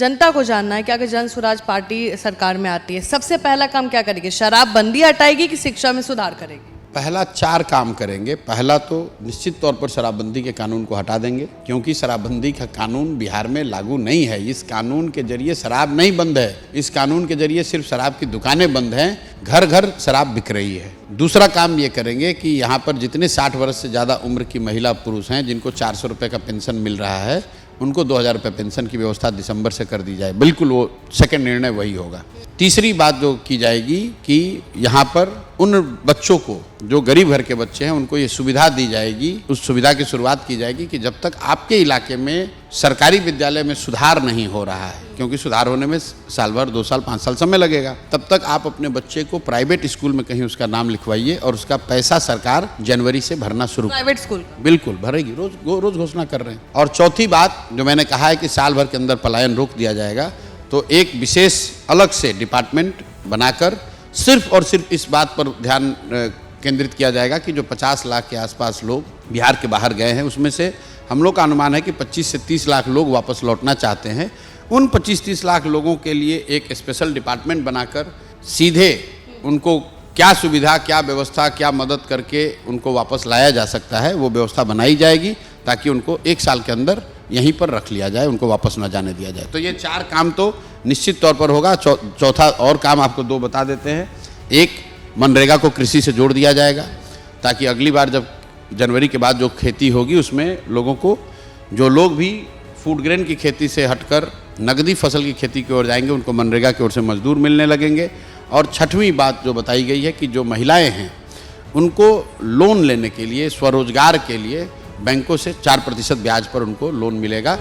जनता को जानना है कि अगर जन स्वराज पार्टी सरकार में आती है, सबसे पहला काम क्या करेगी? शराब बंदी हटाएगी कि शिक्षा में सुधार करेगी? पहला 4 काम करेंगे। पहला तो निश्चित तौर पर शराबबंदी के कानून को हटा देंगे, क्योंकि शराबबंदी का कानून बिहार में लागू नहीं है। इस कानून के जरिए शराब नहीं बंद है, इस कानून के जरिए सिर्फ शराब की दुकानें बंद हैं, घर घर शराब बिक रही है। दूसरा काम ये करेंगे कि यहाँ पर जितने 60 वर्ष से ज़्यादा उम्र की महिला पुरुष हैं, जिनको 400 रुपये का पेंशन मिल रहा है, उनको 2000 रुपये पेंशन की व्यवस्था दिसंबर से कर दी जाए। बिल्कुल वो सेकंड निर्णय वही होगा। तीसरी बात जो की जाएगी कि यहाँ पर उन बच्चों को, जो गरीब घर के बच्चे हैं, उनको ये सुविधा दी जाएगी, उस सुविधा की शुरुआत की जाएगी कि जब तक आपके इलाके में सरकारी विद्यालय में सुधार नहीं हो रहा है, क्योंकि सुधार होने में साल भर, 2 साल, 5 साल समय लगेगा, तब तक आप अपने बच्चे को प्राइवेट स्कूल में कहीं उसका नाम लिखवाइए और उसका पैसा सरकार जनवरी से भरना शुरू। प्राइवेट स्कूल बिल्कुल भरेगी, रोज घोषणा कर रहे हैं। और चौथी बात जो मैंने कहा है कि साल भर के अंदर पलायन रोक दिया जाएगा, तो एक विशेष अलग से डिपार्टमेंट बनाकर सिर्फ और सिर्फ इस बात पर ध्यान केंद्रित किया जाएगा कि जो 50 लाख के आसपास लोग बिहार के बाहर गए हैं, उसमें से हम लोग का अनुमान है कि 25 से 30 लाख लोग वापस लौटना चाहते हैं। उन 25-30 लाख लोगों के लिए एक स्पेशल डिपार्टमेंट बनाकर सीधे उनको क्या सुविधा, क्या व्यवस्था, क्या मदद करके उनको वापस लाया जा सकता है, वो व्यवस्था बनाई जाएगी, ताकि उनको 1 साल के अंदर यहीं पर रख लिया जाए, उनको वापस न जाने दिया जाए। तो ये 4 काम तो निश्चित तौर पर होगा। चौथा और काम आपको 2 बता देते हैं। एक, मनरेगा को कृषि से जोड़ दिया जाएगा, ताकि अगली बार जब जनवरी के बाद जो खेती होगी उसमें लोगों को, जो लोग भी फूड ग्रेन की खेती से हटकर नगदी फसल की खेती की ओर जाएंगे, उनको मनरेगा की ओर से मजदूर मिलने लगेंगे। और छठवीं बात जो बताई गई है कि जो महिलाएं हैं उनको लोन लेने के लिए, स्वरोजगार के लिए बैंकों से 4% ब्याज पर उनको लोन मिलेगा।